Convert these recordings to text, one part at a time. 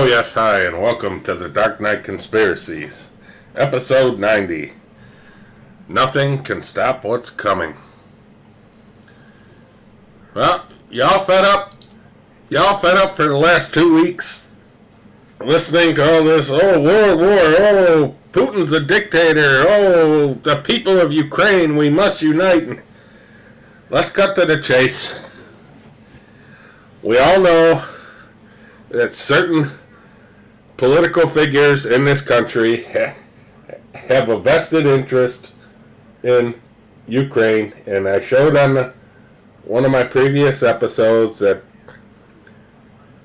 Hello, yes, hi, and welcome to the Dark Knight Conspiracies, episode 90. Nothing can stop what's coming. Well, y'all fed up? Y'all fed up for the last 2 weeks? Listening to all this, world war, Putin's a dictator, the people of Ukraine, we must unite. Let's cut to the chase. We all know that certain political figures in this country have a vested interest in Ukraine, and I showed on one of my previous episodes that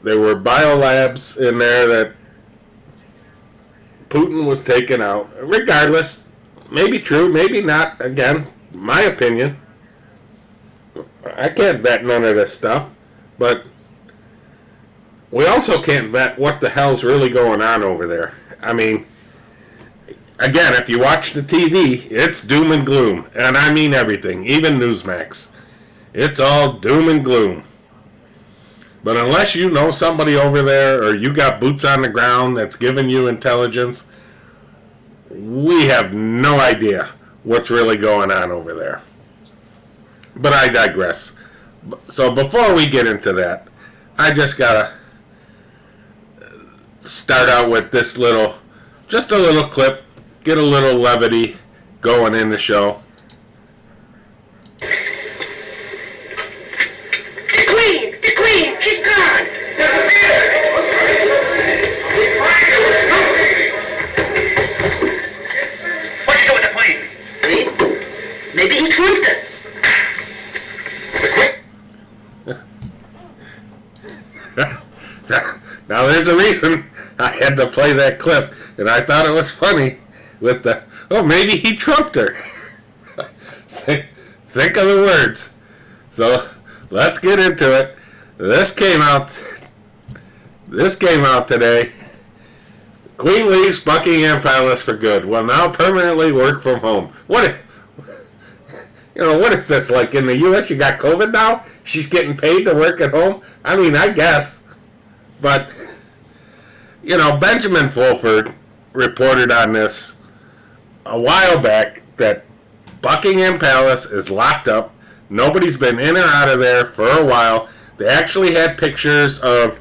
there were biolabs in there that Putin was taken out. Regardless, maybe true, maybe not. Again, my opinion. I can't vet none of this stuff, but we also can't vet what the hell's really going on over there. I mean, again, if you watch the TV, it's doom and gloom. And I mean everything, even Newsmax. It's all doom and gloom. But unless you know somebody over there or you got boots on the ground that's giving you intelligence, we have no idea what's really going on over there. But I digress. So before we get into that, I just gotta start out with this just a little clip, get a little levity going in the show. The Queen, she's gone. What'd you do with the Queen? Queen? Maybe he trumped her. Now there's a reason I had to play that clip, and I thought it was funny with maybe he trumped her. Think of the words. So let's get into it. This came out today. Queen leaves Buckingham Palace for good. Will now permanently work from home. What is this, like in the U.S. you got COVID now? She's getting paid to work at home? I mean, I guess. But, Benjamin Fulford reported on this a while back that Buckingham Palace is locked up. Nobody's been in or out of there for a while. They actually had pictures of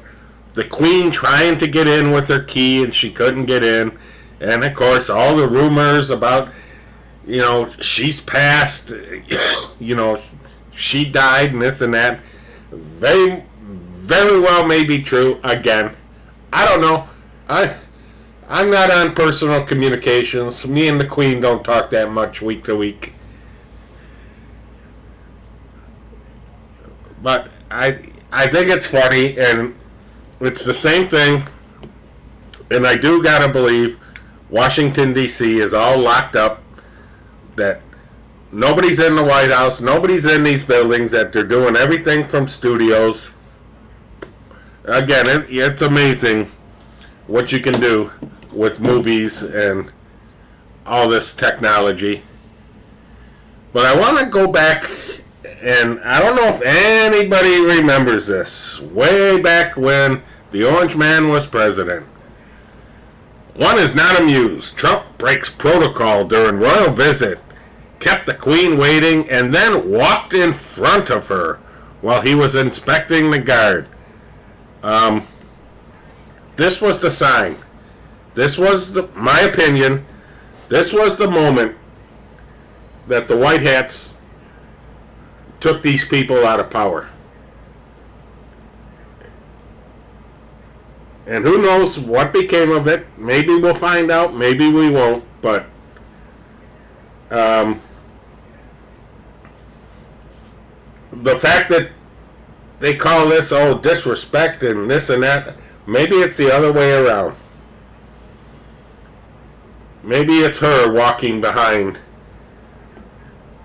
the Queen trying to get in with her key and she couldn't get in. And, of course, all the rumors about, she's passed, she died and this and that. Very, very well may be true. Again, I don't know. I'm not on personal communications. Me and the Queen don't talk that much week to week. But I think it's funny, and it's the same thing. And I do gotta believe Washington, D.C. is all locked up. That nobody's in the White House, nobody's in these buildings, that they're doing everything from studios. Again, it's amazing what you can do with movies and all this technology. But I want to go back, and I don't know if anybody remembers this. Way back when the Orange Man was president. One is not amused. Trump breaks protocol during royal visit, kept the Queen waiting, and then walked in front of her while he was inspecting the guard. This was the sign. This was my opinion. This was the moment that the White Hats took these people out of power. And who knows what became of it. Maybe we'll find out. Maybe we won't. But the fact that they call this disrespect and this and that, maybe it's the other way around. Maybe it's her walking behind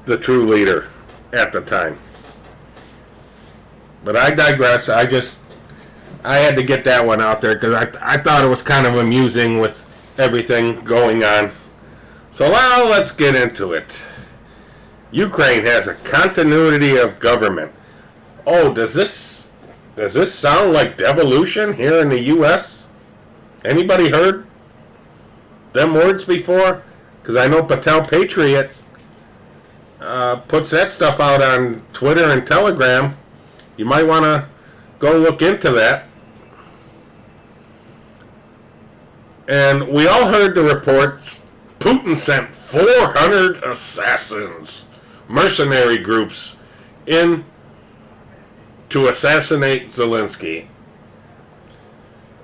the true leader at the time. But I digress. I had to get that one out there because I thought it was kind of amusing with everything going on. So now let's get into it. Ukraine has a continuity of government. Oh, does this sound like devolution here in the U.S.? Anybody heard them words before? Because I know Patel Patriot puts that stuff out on Twitter and Telegram. You might want to go look into that. And we all heard the reports. Putin sent 400 assassins, mercenary groups, in to assassinate Zelensky.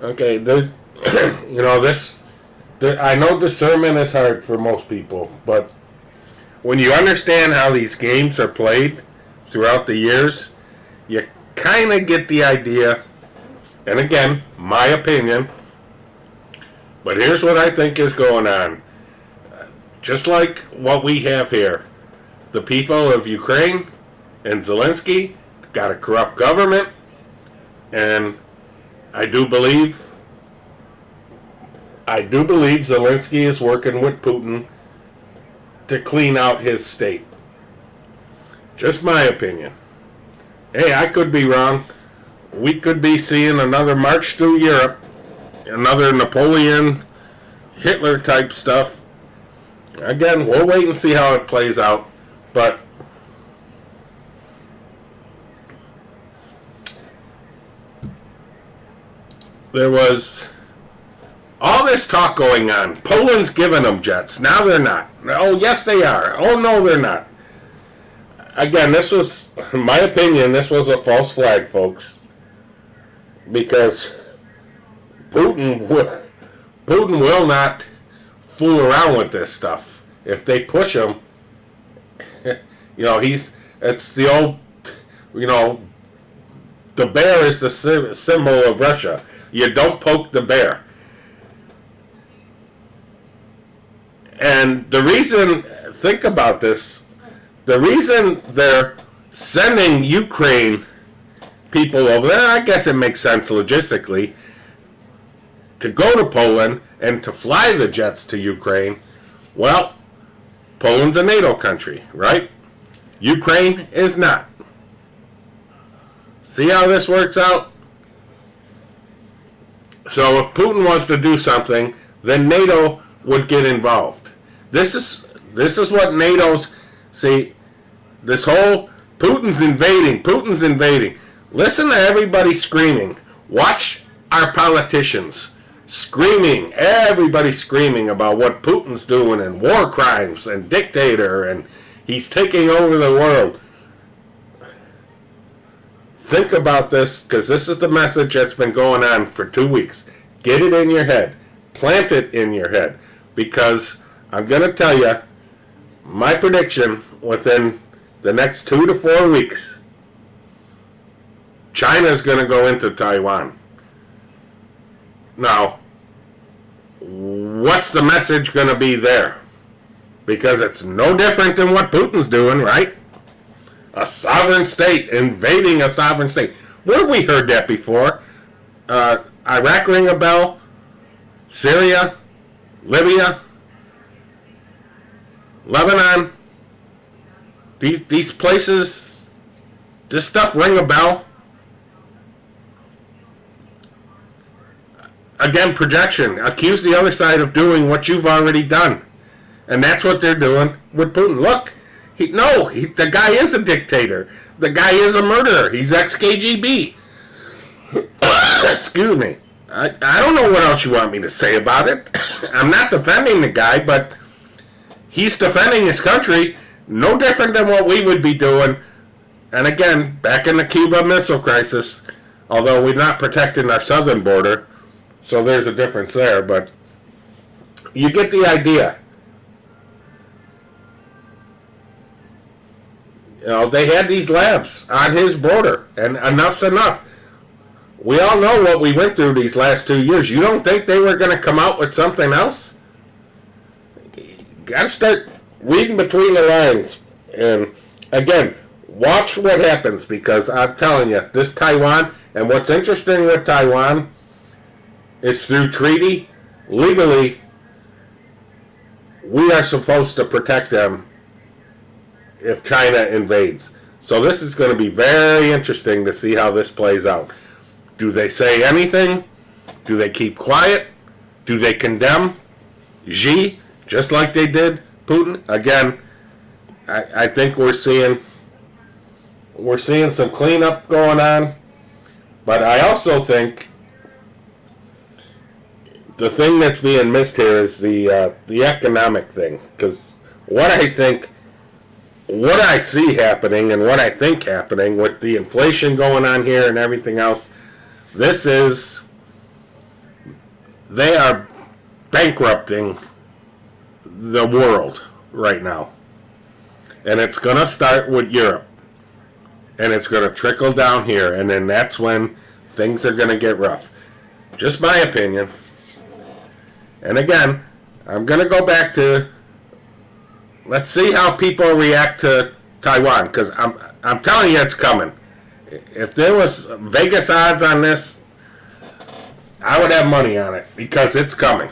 Okay, there's, I know discernment is hard for most people, but when you understand how these games are played throughout the years, you kind of get the idea, and again, my opinion, but here's what I think is going on. Just like what we have here, the people of Ukraine and Zelensky got a corrupt government, and I do believe Zelensky is working with Putin to clean out his state. Just my opinion. Hey, I could be wrong. We could be seeing another march through Europe, another Napoleon, Hitler type stuff. Again, we'll wait and see how it plays out. But there was all this talk going on. Poland's giving them jets. Now they're not. Oh, yes, they are. Oh, no, they're not. Again, this was, in my opinion, this was a false flag, folks. Because Putin will not fool around with this stuff. If they push him, it's the old, the bear is the symbol of Russia. You don't poke the bear. And the reason, think about this, the reason they're sending Ukraine people over there, I guess it makes sense logistically, to go to Poland and to fly the jets to Ukraine. Well, Poland's a NATO country, right? Ukraine is not. See how this works out? So if Putin wants to do something, then NATO would get involved. This is what NATO's, see, this whole Putin's invading. Listen to everybody screaming. Watch our politicians screaming, everybody screaming about what Putin's doing and war crimes and dictator and he's taking over the world. Think about this, because this is the message that's been going on for 2 weeks. Get it in your head. Plant it in your head. Because I'm going to tell you, my prediction within the next 2 to 4 weeks, China's going to go into Taiwan. Now, what's the message going to be there? Because it's no different than what Putin's doing, right? A sovereign state, invading a sovereign state. Where have we heard that before? Iraq ring a bell? Syria? Libya? Lebanon? These places, this stuff ring a bell? Again, projection. Accuse the other side of doing what you've already done. And that's what they're doing with Putin. Look, the guy is a dictator. The guy is a murderer. He's ex-KGB. Excuse me. I don't know what else you want me to say about it. I'm not defending the guy, but he's defending his country. No different than what we would be doing. And again, back in the Cuba Missile Crisis, although we're not protecting our southern border, so there's a difference there, but you get the idea. They had these labs on his border, and enough's enough. We all know what we went through these last 2 years. You don't think they were going to come out with something else? You got to start reading between the lines. And again, watch what happens, because I'm telling you, this Taiwan, and what's interesting with Taiwan is through treaty, legally, we are supposed to protect them if China invades. So this is going to be very interesting to see how this plays out. Do they say anything? Do they keep quiet? Do they condemn Xi just like they did Putin? Again, I think we're seeing some cleanup going on, but I also think the thing that's being missed here is the economic thing, because what I see happening and what I think happening with the inflation going on here and everything else, they are bankrupting the world right now. And it's going to start with Europe. And it's going to trickle down here. And then that's when things are going to get rough. Just my opinion. And again, I'm going to go back to, let's see how people react to Taiwan. Because I'm telling you it's coming. If there was Vegas odds on this, I would have money on it. Because it's coming.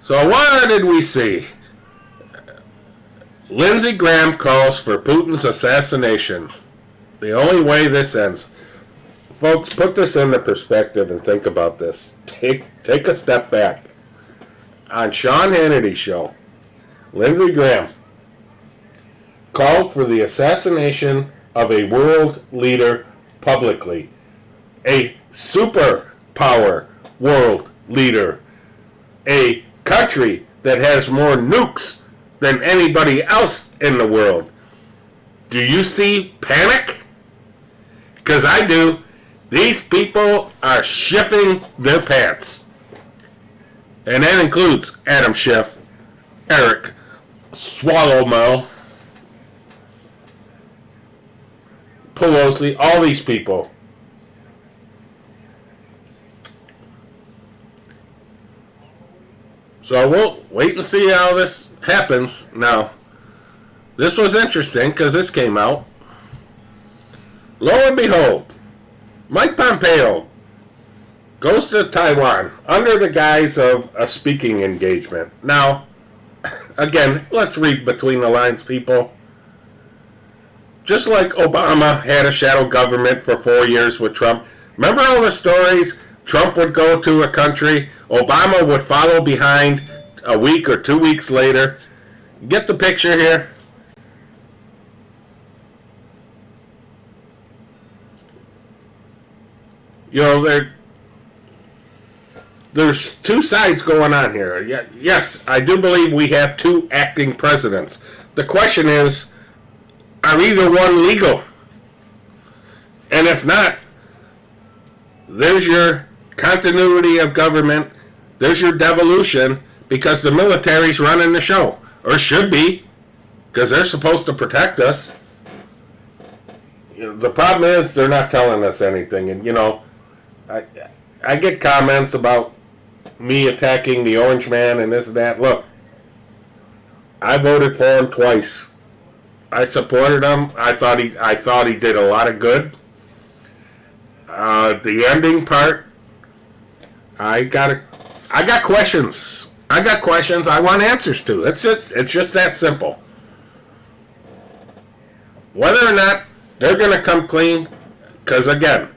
So what did we see? Lindsey Graham calls for Putin's assassination. The only way this ends. Folks, put this into perspective and think about this. Take a step back. On Sean Hannity's show, Lindsey Graham called for the assassination of a world leader publicly. A superpower world leader. A country that has more nukes than anybody else in the world. Do you see panic? Because I do. These people are shifting their pants. And that includes Adam Schiff, Eric Swallowmel, Pelosi, all these people. So we'll wait and see how this happens. Now, this was interesting because this came out. Lo and behold, Mike Pompeo goes to Taiwan under the guise of a speaking engagement. Now, again, let's read between the lines, people. Just like Obama had a shadow government for 4 years with Trump. Remember all the stories? Trump would go to a country, Obama would follow behind a week or 2 weeks later. Get the picture here? You know, there's two sides going on here. Yes, I do believe we have two acting presidents. The question is, are either one legal? And if not, there's your continuity of government. There's your devolution, because the military's running the show. Or should be, because they're supposed to protect us. You know, the problem is they're not telling us anything. And, you know, I get comments about me attacking the Orange Man and this and that. Look, I voted for him twice. I supported him. I thought he did a lot of good. The ending part, I got questions. I got questions I want answers to. It's just that simple. Whether or not they're going to come clean, because again,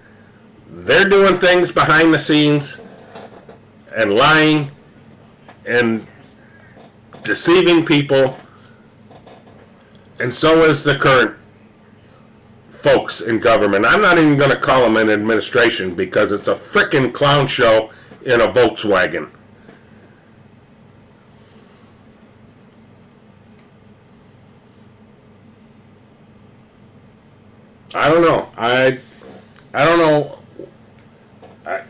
they're doing things behind the scenes and lying and deceiving people, and so is the current folks in government. I'm not even going to call them an administration, because it's a frickin' clown show in a Volkswagen. I don't know. I don't know.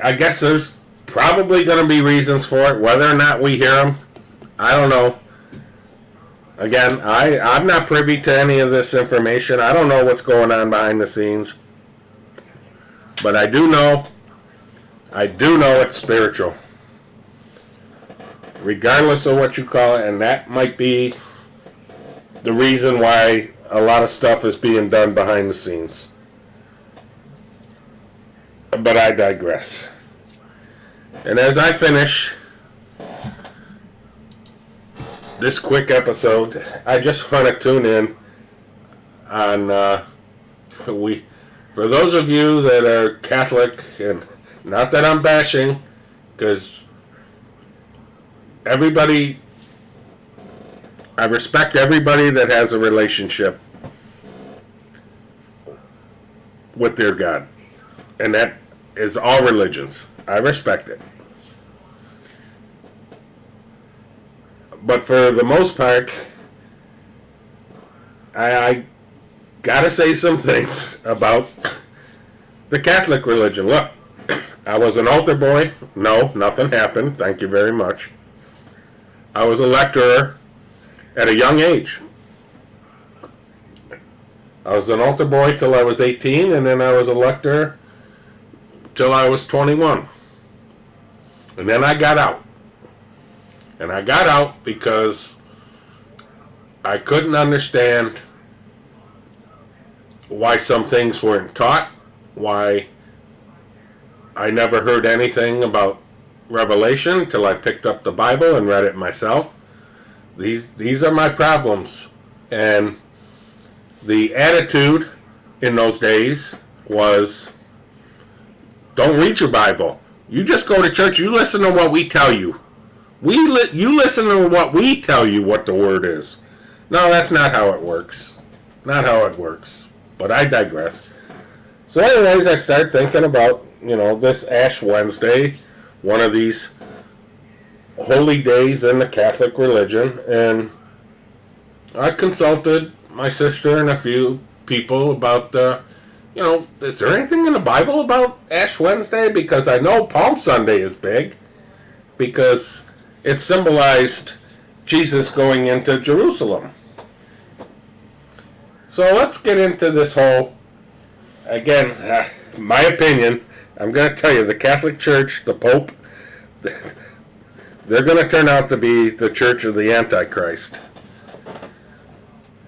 I guess there's probably going to be reasons for it. Whether or not we hear them, I don't know. Again, I'm not privy to any of this information. I don't know what's going on behind the scenes. But I do know it's spiritual. Regardless of what you call it, and that might be the reason why a lot of stuff is being done behind the scenes. But I digress. And as I finish this quick episode, I just want to tune in on for those of you that are Catholic, and not that I'm bashing, because everybody, I respect everybody that has a relationship with their God. And that is all religions. I respect it. But for the most part, I gotta say some things about the Catholic religion. Look, I was an altar boy. No, nothing happened. Thank you very much. I was a lecturer at a young age. I was an altar boy till I was 18, and then I was a lecturer till I was 21. And then I got out. And I got out because I couldn't understand why some things weren't taught, why I never heard anything about Revelation until I picked up the Bible and read it myself. These are my problems. And the attitude in those days was, don't read your Bible. You just go to church. You listen to what we tell you. You listen to what we tell you what the word is. No, that's not how it works. Not how it works. But I digress. So anyways, I started thinking about, this Ash Wednesday, one of these holy days in the Catholic religion, and I consulted my sister and a few people about, is there anything in the Bible about Ash Wednesday? Because I know Palm Sunday is big, because it symbolized Jesus going into Jerusalem. So let's get into this whole, again, my opinion. I'm going to tell you, the Catholic Church, the Pope, they're going to turn out to be the Church of the Antichrist.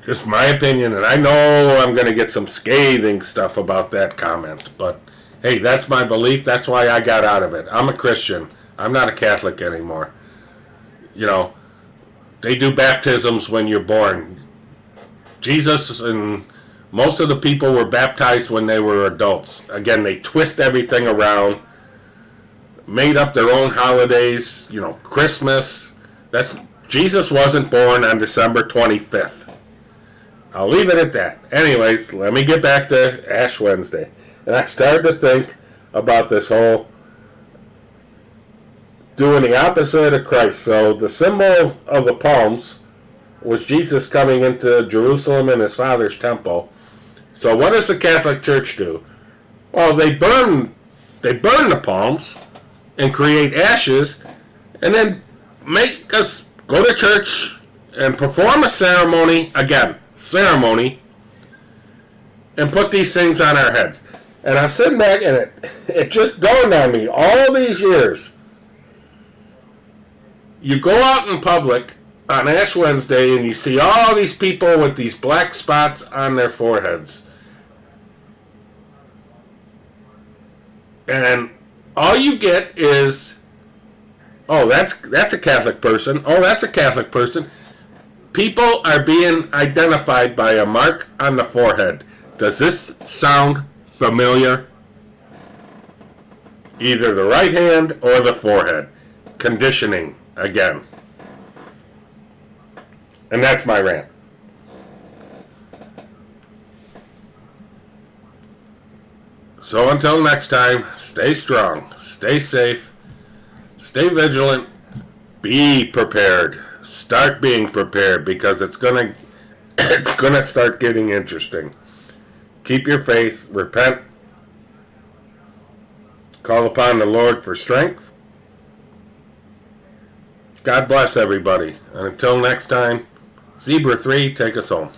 Just my opinion, and I know I'm going to get some scathing stuff about that comment, but hey, that's my belief. That's why I got out of it. I'm a Christian. I'm not a Catholic anymore. They do baptisms when you're born. Jesus and most of the people were baptized when they were adults. Again, they twist everything around, made up their own holidays, Christmas. Jesus wasn't born on December 25th. I'll leave it at that. Anyways, let me get back to Ash Wednesday. And I started to think about this whole doing the opposite of Christ. So the symbol of the palms was Jesus coming into Jerusalem in his Father's temple. So what does the Catholic Church do? Well, they burn the palms and create ashes, and then make us go to church and perform a ceremony, and put these things on our heads. And I'm sitting back, and it just dawned on me, all these years, you go out in public on Ash Wednesday and you see all these people with these black spots on their foreheads. And all you get is, oh, that's a Catholic person. Oh, that's a Catholic person. People are being identified by a mark on the forehead. Does this sound familiar? Either the right hand or the forehead. Conditioning, again. And that's my rant. So until next time, stay strong, stay safe, stay vigilant, be prepared. Start being prepared, because it's gonna start getting interesting. Keep your faith, repent, call upon the Lord for strength. God bless everybody. And until next time, Zebra 3, take us home.